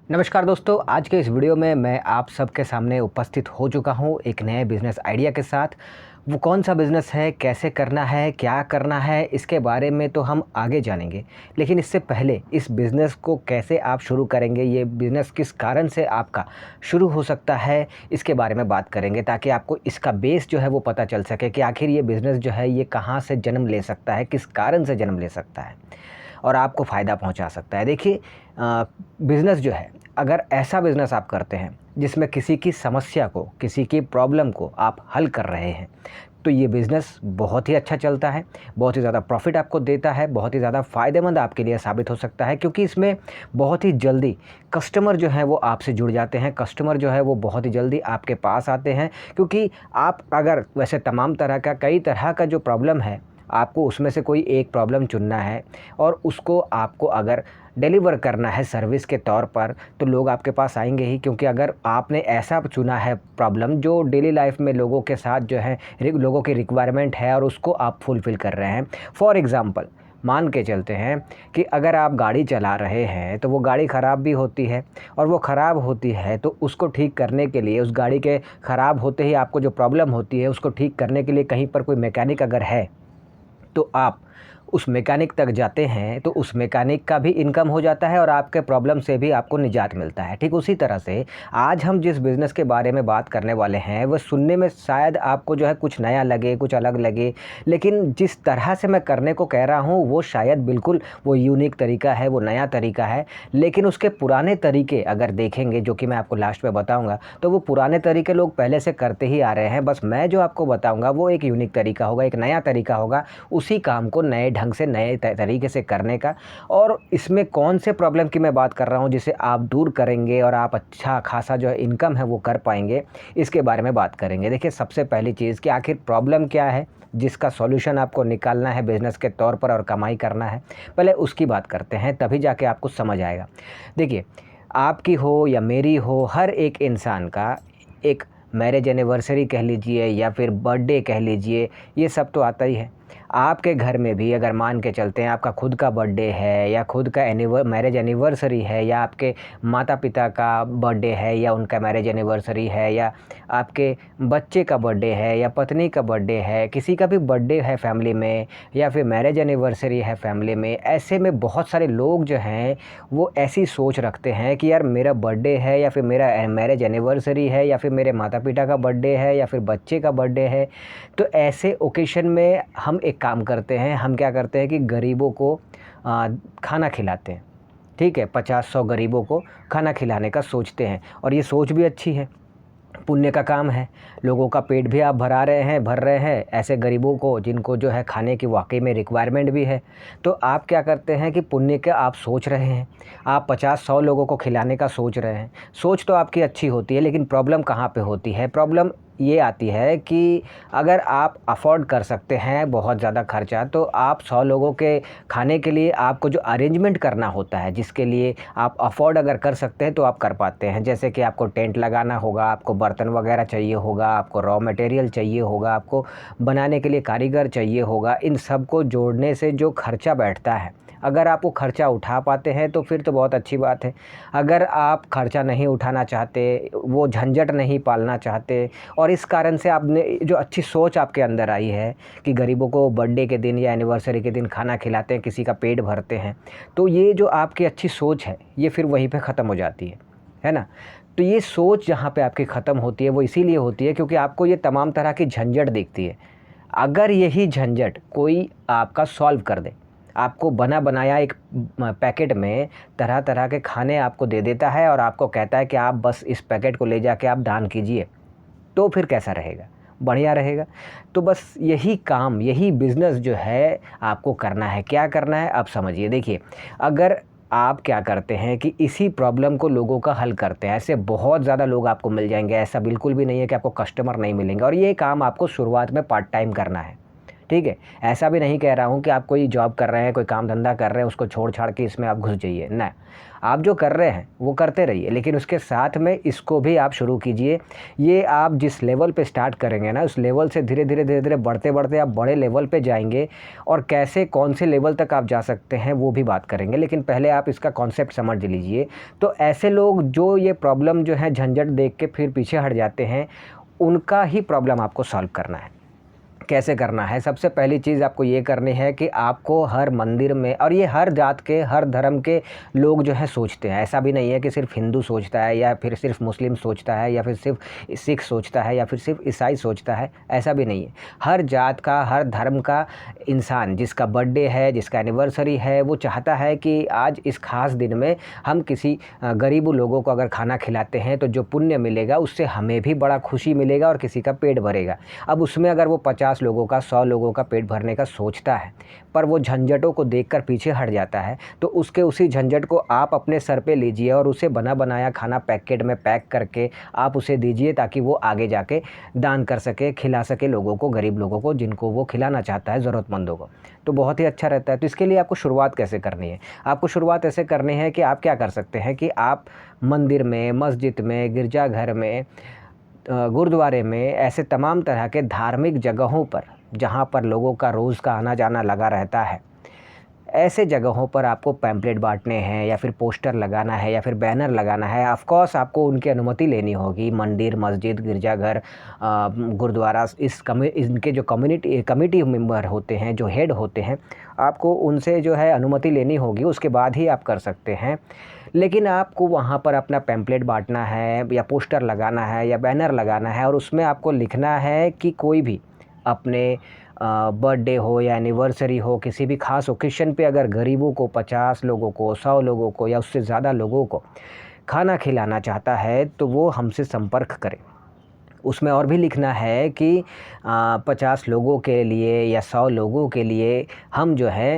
नमस्कार दोस्तों, आज के इस वीडियो में मैं आप सबके सामने उपस्थित हो चुका हूँ एक नए बिज़नेस आइडिया के साथ। वो कौन सा बिज़नेस है, कैसे करना है, क्या करना है, इसके बारे में तो हम आगे जानेंगे। लेकिन इससे पहले इस बिज़नेस को कैसे आप शुरू करेंगे, ये बिज़नेस किस कारण से आपका शुरू हो सकता है, इसके बारे में बात करेंगे ताकि आपको इसका बेस जो है वो पता चल सके कि आखिर ये बिज़नेस जो है ये कहाँ से जन्म ले सकता है, किस कारण से जन्म ले सकता है और आपको फ़ायदा पहुंचा सकता है। देखिए, बिज़नेस जो है, अगर ऐसा बिज़नेस आप करते हैं जिसमें किसी की समस्या को, किसी की प्रॉब्लम को आप हल कर रहे हैं, तो ये बिज़नेस बहुत ही अच्छा चलता है, बहुत ही ज़्यादा प्रॉफ़िट आपको देता है, बहुत ही ज़्यादा फ़ायदेमंद आपके लिए साबित हो सकता है, क्योंकि इसमें बहुत ही जल्दी कस्टमर जो हैं वो आपसे जुड़ जाते हैं। कस्टमर जो है वो बहुत ही जल्दी आपके पास आते हैं, क्योंकि आप अगर वैसे तमाम तरह का, कई तरह का जो प्रॉब्लम है, आपको उसमें से कोई एक प्रॉब्लम चुनना है और उसको आपको अगर डिलीवर करना है सर्विस के तौर पर, तो लोग आपके पास आएंगे ही। क्योंकि अगर आपने ऐसा चुना है प्रॉब्लम जो डेली लाइफ में लोगों के साथ जो है लोगों की रिक्वायरमेंट है और उसको आप फुलफ़िल कर रहे हैं। फॉर एग्ज़ाम्पल मान के चलते हैं कि अगर आप गाड़ी चला रहे हैं तो वो गाड़ी ख़राब भी होती है, और वो ख़राब होती है तो उसको ठीक करने के लिए, उस गाड़ी के ख़राब होते ही आपको जो प्रॉब्लम होती है उसको ठीक करने के लिए कहीं पर कोई मैकेनिक अगर है, तो आप उस मैकेनिक तक जाते हैं, तो उस मैकेनिक का भी इनकम हो जाता है और आपके प्रॉब्लम से भी आपको निजात मिलता है। ठीक उसी तरह से आज हम जिस बिज़नेस के बारे में बात करने वाले हैं, वह सुनने में शायद आपको जो है कुछ नया लगे, कुछ अलग लगे, लेकिन जिस तरह से मैं करने को कह रहा हूँ वो शायद बिल्कुल वो यूनिक तरीका है, वो नया तरीका है। लेकिन उसके पुराने तरीके अगर देखेंगे, जो कि मैं आपको लास्ट में बताऊँगा, तो वो पुराने तरीके लोग पहले से करते ही आ रहे हैं। बस मैं जो आपको बताऊँगा वो एक यूनिक तरीका होगा, एक नया तरीका होगा, उसी काम को नए ढंग से, नए तरीके से करने का। और इसमें कौन से प्रॉब्लम की मैं बात कर रहा हूँ जिसे आप दूर करेंगे और आप अच्छा खासा जो है इनकम है वो कर पाएंगे, इसके बारे में बात करेंगे। देखिए, सबसे पहली चीज़ कि आखिर प्रॉब्लम क्या है जिसका सॉल्यूशन आपको निकालना है बिज़नेस के तौर पर और कमाई करना है, पहले उसकी बात करते हैं, तभी जाके आपको समझ आएगा। देखिए, आपकी हो या मेरी हो, हर एक इंसान का एक मैरिज एनिवर्सरी कह लीजिए या फिर बर्थडे कह लीजिए, ये सब तो आता ही है। आपके घर में भी अगर मान के चलते हैं आपका खुद का बर्थडे है या खुद का मैरिज एनिवर्सरी है, या आपके माता पिता का बर्थडे है या उनका मैरिज एनिवर्सरी है, या आपके बच्चे का बर्थडे है या पत्नी का बर्थडे है, किसी का भी बर्थडे है फैमिली में या फिर मैरिज एनिवर्सरी है फैमिली में, ऐसे में बहुत सारे लोग जो हैं वो ऐसी सोच रखते हैं कि यार मेरा बर्थडे है या फिर मेरा मैरिज एनिवर्सरी है या फिर मेरे माता पिता का बर्थडे है या फिर बच्चे का बर्थडे है, तो ऐसे ओकेशन में हम एक काम करते हैं। हम क्या करते हैं कि गरीबों को खाना खिलाते हैं। ठीक है, 50-100 गरीबों को खाना खिलाने का सोचते हैं, और ये सोच भी अच्छी है, पुण्य का काम है। लोगों का पेट भी आप भर रहे हैं ऐसे गरीबों को जिनको जो है खाने की वाकई में रिक्वायरमेंट भी है। तो आप क्या करते हैं कि पुण्य के आप सोच रहे हैं, आप 50-100 लोगों को खिलाने का सोच रहे हैं। सोच तो आपकी अच्छी होती है, लेकिन प्रॉब्लम कहाँ पे होती है? प्रॉब्लम ये आती है कि अगर आप अफ़ोर्ड कर सकते हैं बहुत ज़्यादा खर्चा, तो आप 100 लोगों के खाने के लिए आपको जो अरेंजमेंट करना होता है, जिसके लिए आप अफ़ोर्ड अगर कर सकते हैं तो आप कर पाते हैं। जैसे कि आपको टेंट लगाना होगा, आपको बर्तन वगैरह चाहिए होगा, आपको रॉ मटेरियल चाहिए होगा, आपको बनाने के लिए कारीगर चाहिए होगा। इन सब को जोड़ने से जो खर्चा बैठता है, अगर आप वो खर्चा उठा पाते हैं तो फिर तो बहुत अच्छी बात है। अगर आप खर्चा नहीं उठाना चाहते, वो झंझट नहीं पालना चाहते, और इस कारण से आपने जो अच्छी सोच आपके अंदर आई है कि गरीबों को बर्थडे के दिन या एनिवर्सरी के दिन खाना खिलाते हैं, किसी का पेट भरते हैं, तो ये जो आपकी अच्छी सोच है ये फिर वहीं पे ख़त्म हो जाती है ना? तो ये सोच जहाँ पे आपकी ख़त्म होती है वो इसीलिए होती है क्योंकि आपको ये तमाम तरह की झंझट दिखती है। अगर यही झंझट कोई आपका सॉल्व कर दे, आपको बना बनाया एक पैकेट में तरह तरह के खाने आपको दे देता है और आपको कहता है कि आप बस इस पैकेट को ले जाके आप दान कीजिए, तो फिर कैसा रहेगा? बढ़िया रहेगा। तो बस यही काम, यही बिज़नेस जो है आपको करना है। क्या करना है आप समझिए। देखिए, अगर आप क्या करते हैं कि इसी प्रॉब्लम को लोगों का हल करते हैं, ऐसे बहुत ज़्यादा लोग आपको मिल जाएंगे। ऐसा बिल्कुल भी नहीं है कि आपको कस्टमर नहीं मिलेंगे, और ये काम आपको शुरुआत में पार्ट टाइम करना है। ठीक है, ऐसा भी नहीं कह रहा हूँ कि आप कोई जॉब कर रहे हैं, कोई काम धंधा कर रहे हैं, उसको छोड़ छाड़ के इसमें आप घुस जाइए, ना। आप जो कर रहे हैं वो करते रहिए, लेकिन उसके साथ में इसको भी आप शुरू कीजिए। ये आप जिस लेवल पे स्टार्ट करेंगे ना, उस लेवल से धीरे धीरे बढ़ते बढ़ते आप बड़े लेवल पे जाएंगे, और कैसे कौन से लेवल तक आप जा सकते हैं वो भी बात करेंगे, लेकिन पहले आप इसका कॉन्सेप्ट समझ लीजिए। तो ऐसे लोग जो ये प्रॉब्लम जो है झंझट देख के फिर पीछे हट जाते हैं, उनका ही प्रॉब्लम आपको सॉल्व करना है। कैसे करना है? सबसे पहली चीज़ आपको ये करनी है कि आपको हर मंदिर में, और ये हर जात के हर धर्म के लोग जो है सोचते हैं, ऐसा भी नहीं है कि सिर्फ हिंदू सोचता है या फिर सिर्फ मुस्लिम सोचता है या फिर सिर्फ सिख सोचता है या फिर सिर्फ ईसाई सोचता है, ऐसा भी नहीं है। हर जात का, हर धर्म का इंसान जिसका बर्थडे है, जिसका एनिवर्सरी है, वो चाहता है कि आज इस खास दिन में हम किसी गरीब लोगों को अगर खाना खिलाते हैं तो जो पुण्य मिलेगा उससे हमें भी बड़ा खुशी मिलेगा और किसी का पेट भरेगा। अब उसमें अगर वो 50 लोगों का, 100 लोगों का पेट भरने का सोचता है, पर वो झंझटों को देखकर पीछे हट जाता है, तो उसके उसी झंझट को आप अपने सर पे लीजिए और उसे बना बनाया खाना पैकेट में पैक करके आप उसे दीजिए, ताकि वो आगे जाके दान कर सके, खिला सके लोगों को, गरीब लोगों को जिनको वो खिलाना चाहता है, ज़रूरतमंदों को। तो बहुत ही अच्छा रहता है। तो इसके लिए आपको शुरुआत कैसे करनी है? आपको शुरुआत ऐसे करनी है कि आप क्या कर सकते हैं कि आप मंदिर में, मस्जिद में, गिरजाघर में, गुरुद्वारे में, ऐसे तमाम तरह के धार्मिक जगहों पर जहाँ पर लोगों का रोज़ का आना जाना लगा रहता है, ऐसे जगहों पर आपको पैम्पलेट बांटने हैं या फिर पोस्टर लगाना है या फिर बैनर लगाना है। ऑफ कोर्स आपको उनकी अनुमति लेनी होगी। मंदिर, मस्जिद, गिरजाघर, गुरुद्वारा, इनके जो कमिटी मेंबर होते हैं, जो हेड होते हैं, आपको उनसे जो है अनुमति लेनी होगी, उसके बाद ही आप कर सकते हैं। लेकिन आपको वहाँ पर अपना पैम्पलेट बांटना है या पोस्टर लगाना है या बैनर लगाना है, और उसमें आपको लिखना है कि कोई भी अपने बर्थडे हो या एनिवर्सरी हो, किसी भी ख़ास ओकेशन पे अगर गरीबों को, 50 लोगों को, 100 लोगों को या उससे ज़्यादा लोगों को खाना खिलाना चाहता है, तो वो हमसे संपर्क करे। उसमें और भी लिखना है कि 50 लोगों के लिए या 100 लोगों के लिए हम जो है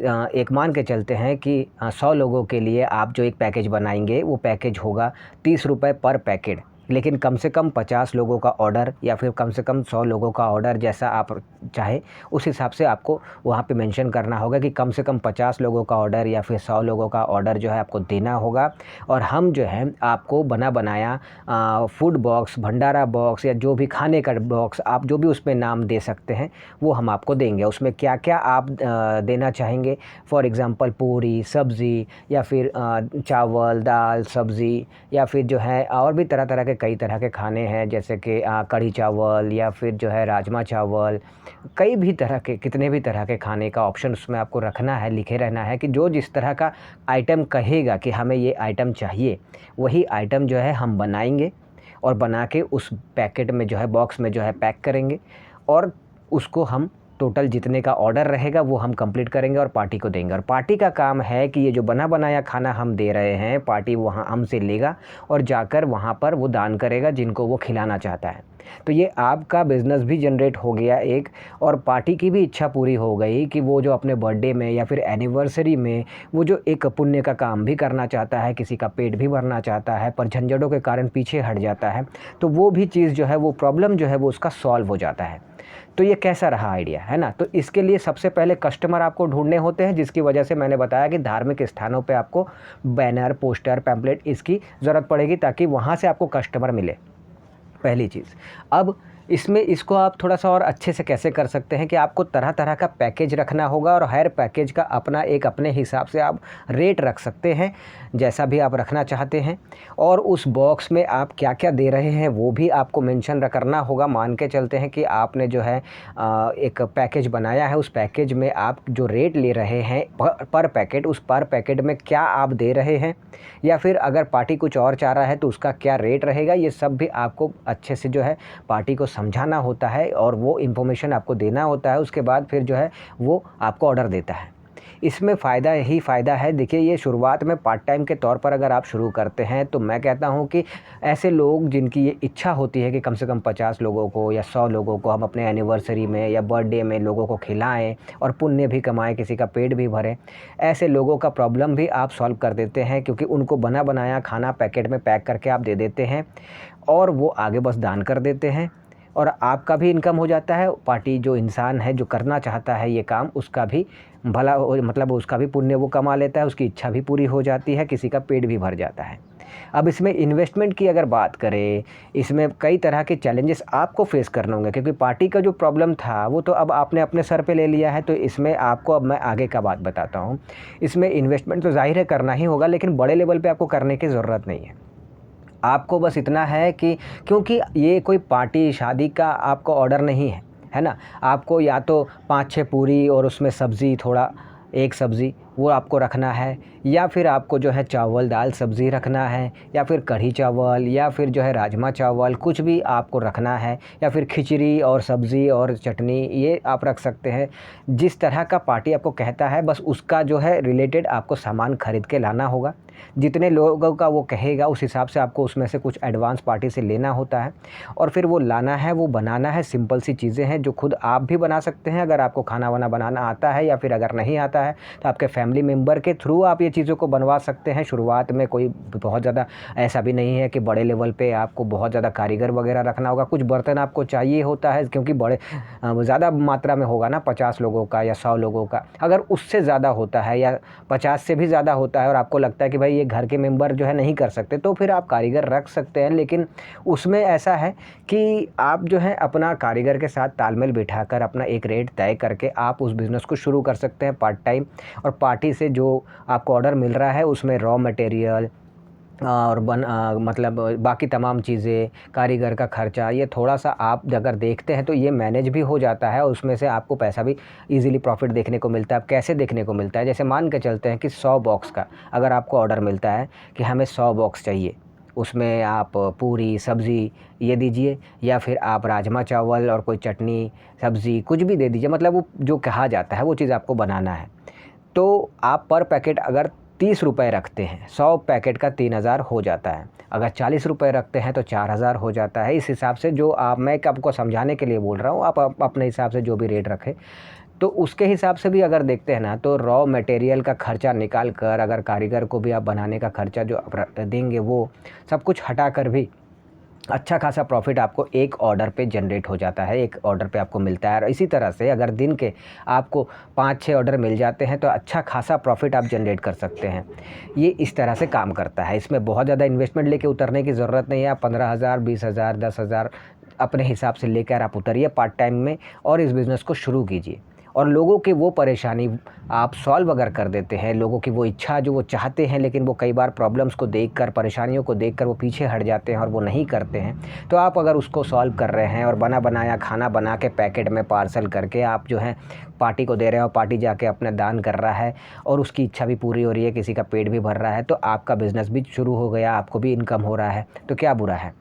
एक मान के चलते हैं कि 100 लोगों के लिए आप जो एक पैकेज बनाएंगे, वो पैकेज होगा 30 रुपये पर पैकेट। लेकिन कम से कम 50 लोगों का ऑर्डर या फिर कम से कम 100 लोगों का ऑर्डर, जैसा आप चाहे उस हिसाब से आपको वहाँ पे मेंशन करना होगा कि कम से कम 50 लोगों का ऑर्डर या फिर 100 लोगों का ऑर्डर जो है आपको देना होगा। और हम जो है आपको बना बनाया फूड बॉक्स, भंडारा बॉक्स या जो भी खाने का बॉक्स, आप जो भी उसमें नाम दे सकते हैं वो हम आपको देंगे। उसमें क्या क्या आप देना चाहेंगे, फॉर एग्ज़ाम्पल पूरी, सब्ज़ी या फिर चावल, दाल, सब्ज़ी, या फिर जो है और भी तरह तरह के कई तरह के खाने हैं, जैसे कि कढ़ी चावल या फिर जो है राजमा चावल, कई भी तरह के, कितने भी तरह के खाने का ऑप्शन उसमें आपको रखना है, लिखे रहना है कि जो जिस तरह का आइटम कहेगा कि हमें ये आइटम चाहिए, वही आइटम जो है हम बनाएंगे और बना के उस पैकेट में जो है, बॉक्स में जो है पैक करेंगे, और उसको हम टोटल जितने का ऑर्डर रहेगा वो हम कंप्लीट करेंगे और पार्टी को देंगे। और पार्टी का काम है कि ये जो बना बनाया खाना हम दे रहे हैं, पार्टी वहाँ हमसे लेगा और जाकर वहाँ पर वो दान करेगा जिनको वो खिलाना चाहता है। तो ये आपका बिज़नेस भी जनरेट हो गया एक, और पार्टी की भी इच्छा पूरी हो गई कि वो जो अपने बर्थडे में या फिर एनिवर्सरी में वो जो एक पुण्य का काम भी करना चाहता है, किसी का पेट भी भरना चाहता है, पर झंझटों के कारण पीछे हट जाता है, तो वो भी चीज़ जो है, वो प्रॉब्लम जो है वो उसका सॉल्व हो जाता है। तो ये कैसा रहा आइडिया, है ना? तो इसके लिए सबसे पहले कस्टमर आपको ढूंढने होते हैं, जिसकी वजह से मैंने बताया कि धार्मिक स्थानों पे आपको बैनर, पोस्टर, पैम्पलेट इसकी ज़रूरत पड़ेगी, ताकि वहाँ से आपको कस्टमर मिले, पहली चीज़। अब इसमें इसको आप थोड़ा-सा और अच्छे से कैसे कर सकते हैं कि आपको तरह-तरह का पैकेज रखना होगा, और हर पैकेज का अपना एक अपने हिसाब से आप रेट रख सकते हैं, जैसा भी आप रखना चाहते हैं। और उस बॉक्स में आप क्या-क्या दे रहे हैं वो भी आपको मेंशन करना होगा। मान के चलते हैं कि आपने जो है एक पैकेज बनाया है, उस पैकेज में आप जो रेट ले रहे हैं पर पैकेट, उस पर पैकेट में क्या आप दे रहे हैं, या फिर अगर पार्टी कुछ और चाह रहा है तो उसका क्या रेट रहेगा, ये सब भी आपको अच्छे से जो है पार्टी को समझाना होता है और वो इन्फॉर्मेशन आपको देना होता है। उसके बाद फिर जो है वो आपको ऑर्डर देता है। इसमें फ़ायदा ही फ़ायदा है। देखिए, ये शुरुआत में पार्ट टाइम के तौर पर अगर आप शुरू करते हैं, तो मैं कहता हूँ कि ऐसे लोग जिनकी ये इच्छा होती है कि कम से कम 50 लोगों को या 100 लोगों को हम अपने एनिवर्सरी में या बर्थडे में लोगों को खिलाएं और पुण्य भी कमाएं, किसी का पेट भी भरें, ऐसे लोगों का प्रॉब्लम भी आप सॉल्व कर देते हैं, क्योंकि उनको बना बनाया खाना पैकेट में पैक करके आप दे देते हैं और वो आगे बस दान कर देते हैं, और आपका भी इनकम हो जाता है। पार्टी जो इंसान है जो करना चाहता है ये काम, उसका भी भला हो, मतलब उसका भी पुण्य वो कमा लेता है, उसकी इच्छा भी पूरी हो जाती है, किसी का पेट भी भर जाता है। अब इसमें इन्वेस्टमेंट की अगर बात करें, इसमें कई तरह के चैलेंजेस आपको फेस करने होंगे, क्योंकि पार्टी का जो प्रॉब्लम था वो तो अब आपने अपने सर पे ले लिया है, तो इसमें आपको अब मैं आगे का बात बताता हूँ। इसमें इन्वेस्टमेंट तो ज़ाहिर है करना ही होगा, लेकिन बड़े लेवल पे आपको करने की ज़रूरत नहीं है। आपको बस इतना है कि क्योंकि ये कोई पार्टी शादी का आपको ऑर्डर नहीं है, है ना? आपको या तो 5-6 पूरी और उसमें सब्ज़ी थोड़ा, एक सब्ज़ी वो आपको रखना है, या फिर आपको जो है चावल दाल सब्ज़ी रखना है, या फिर कढ़ी चावल, या फिर जो है राजमा चावल, कुछ भी आपको रखना है, या फिर खिचड़ी और सब्ज़ी और चटनी ये आप रख सकते हैं। जिस तरह का पार्टी आपको कहता है बस उसका जो है रिलेटेड आपको सामान खरीद के लाना होगा। जितने लोगों का वो कहेगा उस हिसाब से आपको उसमें से कुछ एडवांस पार्टी से लेना होता है, और फिर वो लाना है, वो बनाना है। सिंपल सी चीज़ें हैं जो खुद आप भी बना सकते हैं अगर आपको खाना वाना बनाना आता है, या फिर अगर नहीं आता है तो आपके फैमिली मेम्बर के थ्रू आप ये चीज़ों को बनवा सकते हैं। शुरुआत में कोई बहुत ज़्यादा ऐसा भी नहीं है कि बड़े लेवल पे आपको बहुत ज़्यादा कारीगर वगैरह रखना होगा। कुछ बर्तन आपको चाहिए होता है, क्योंकि बड़े ज़्यादा मात्रा में होगा ना, 50 लोगों का या 100 लोगों का। अगर उससे ज़्यादा होता है या 50 से भी ज़्यादा होता है और आपको लगता है कि भाई ये घर के मेंबर जो है नहीं कर सकते, तो फिर आप कारीगर रख सकते हैं। लेकिन उसमें ऐसा है कि आप जो है अपना कारीगर के साथ तालमेल बिठाकर अपना एक रेट तय करके आप उस बिज़नेस को शुरू कर सकते हैं पार्ट टाइम। और पार्टी से जो आपको ऑर्डर मिल रहा है उसमें रॉ मटेरियल और मतलब बाकी तमाम चीज़ें, कारीगर का खर्चा, ये थोड़ा-सा आप अगर देखते हैं तो ये मैनेज भी हो जाता है, और उसमें से आपको पैसा भी ईज़िली प्रॉफ़िट देखने को मिलता है। अब कैसे देखने को मिलता है? जैसे मान के चलते हैं कि 100 बॉक्स का अगर आपको ऑर्डर मिलता है कि हमें 100 बॉक्स चाहिए, उसमें आप पूरी, सब्ज़ी ये दीजिए, या फिर आप राजमा चावल और कोई चटनी, सब्ज़ी कुछ भी दे दीजिए, मतलब वो जो कहा जाता है वो चीज़ आपको बनाना है। तो आप पर पैकेट अगर 30 रुपए रखते हैं, 100 पैकेट का 3000 हो जाता है। अगर 40 रुपए रखते हैं तो 4000 हो जाता है। इस हिसाब से जो आप, मैं आपको समझाने के लिए बोल रहा हूँ, आप अपने हिसाब से जो भी रेट रखें। तो उसके हिसाब से भी अगर देखते हैं ना, तो रॉ मटेरियल का खर्चा निकाल कर, अगर कारीगर को भी आप बनाने का खर्चा जो आप देंगे वो सब कुछ हटा कर भी अच्छा खासा प्रॉफ़िट आपको एक ऑर्डर पे जनरेट हो जाता है, एक ऑर्डर पे आपको मिलता है। और इसी तरह से अगर दिन के आपको 5-6 ऑर्डर मिल जाते हैं तो अच्छा खासा प्रॉफ़िट आप जनरेट कर सकते हैं। ये इस तरह से काम करता है। इसमें बहुत ज़्यादा इन्वेस्टमेंट लेके उतरने की ज़रूरत नहीं है। आप 15,000, 20,000, 10,000 अपने हिसाब से लेकर आप उतरिए पार्ट टाइम में और इस बिज़नेस को शुरू कीजिए। और लोगों की वो परेशानी आप सॉल्व अगर कर देते हैं, लोगों की वो इच्छा जो वो चाहते हैं, लेकिन वो कई बार प्रॉब्लम्स को देखकर, परेशानियों को देखकर वो पीछे हट जाते हैं और वो नहीं करते हैं। तो आप अगर उसको सॉल्व कर रहे हैं और बना बनाया खाना बना के पैकेट में पार्सल करके आप जो है पार्टी को दे रहे हो, पार्टी जाके अपना दान कर रहा है और उसकी इच्छा भी पूरी हो रही है, किसी का पेट भी भर रहा है, तो आपका बिज़नेस भी शुरू हो गया, आपको भी इनकम हो रहा है, तो क्या बुरा है।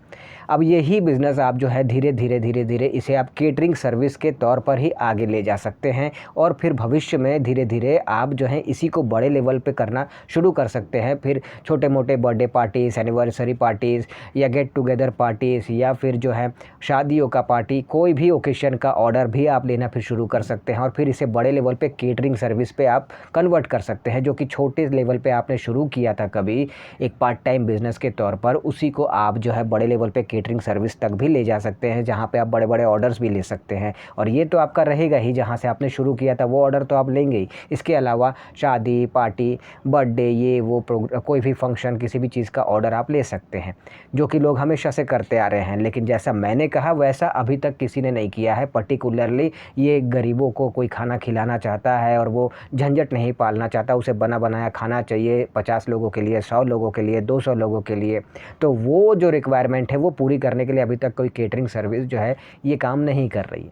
अब यही बिज़नेस आप जो है धीरे धीरे धीरे धीरे इसे आप केटरिंग सर्विस के तौर पर ही आगे ले जा सकते हैं, और फिर भविष्य में धीरे धीरे आप जो है इसी को बड़े लेवल पे करना शुरू कर सकते हैं। फिर छोटे मोटे बर्थडे पार्टीज़, एनिवर्सरी पार्टीज़ या गेट टुगेदर पार्टीज़, या फिर जो है शादियों का पार्टी, कोई भी ओकेशन का ऑर्डर भी आप लेना फिर शुरू कर सकते हैं, और फिर इसे बड़े लेवल पे केटरिंग सर्विस पे आप कन्वर्ट कर सकते हैं। जो कि छोटे लेवल पे आपने शुरू किया था कभी एक पार्ट टाइम बिज़नेस के तौर पर, उसी को आप जो है बड़े लेवल पे केटरिंग सर्विस तक भी ले जा सकते हैं, जहाँ पे आप बड़े बड़े ऑर्डर्स भी ले सकते हैं। और ये तो आपका रहेगा ही, जहाँ से आपने शुरू किया था वो ऑर्डर तो आप लेंगे ही। इसके अलावा शादी, पार्टी, बर्थडे, ये वो कोई भी फंक्शन, किसी भी चीज़ का ऑर्डर आप ले सकते हैं, जो कि लोग हमेशा से करते आ रहे हैं। लेकिन जैसा मैंने कहा वैसा अभी तक किसी ने नहीं किया है। पर्टिकुलरली ये गरीबों को कोई खाना खिलाना चाहता है और वो झंझट नहीं पालना चाहता, उसे बना बनाया खाना चाहिए 50 लोगों के लिए, 100 लोगों के लिए, 200 लोगों के लिए, तो वो जो रिक्वायरमेंट है वो पूरी करने के लिए अभी तक कोई केटरिंग सर्विस जो है ये काम नहीं कर रही है।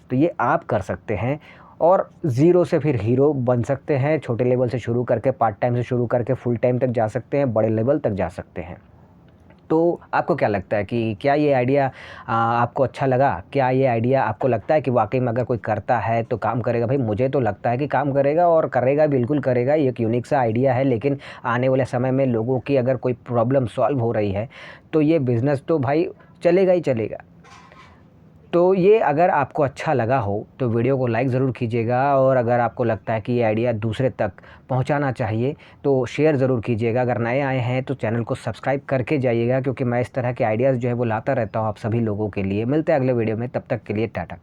तो ये आप कर सकते हैं और ज़ीरो से फिर हीरो बन सकते हैं। छोटे लेवल से शुरू करके, पार्ट टाइम से शुरू करके फुल टाइम तक जा सकते हैं, बड़े लेवल तक जा सकते हैं। तो आपको क्या लगता है कि क्या ये आइडिया आपको अच्छा लगा? क्या ये आइडिया आपको लगता है कि वाक़ई में अगर कोई करता है तो काम करेगा? भाई मुझे तो लगता है कि काम करेगा, और करेगा, बिल्कुल करेगा। ये एक यूनिक सा आइडिया है, लेकिन आने वाले समय में लोगों की अगर कोई प्रॉब्लम सॉल्व हो रही है तो ये बिज़नेस तो भाई चलेगा ही चलेगा। तो ये अगर आपको अच्छा लगा हो तो वीडियो को लाइक ज़रूर कीजिएगा, और अगर आपको लगता है कि ये आइडिया दूसरे तक पहुंचाना चाहिए तो शेयर ज़रूर कीजिएगा। अगर नए आए हैं तो चैनल को सब्सक्राइब करके जाइएगा, क्योंकि मैं इस तरह के आइडियाज़ जो है वो लाता रहता हूँ आप सभी लोगों के लिए। मिलते हैं अगले वीडियो में, तब तक के लिए टाटा।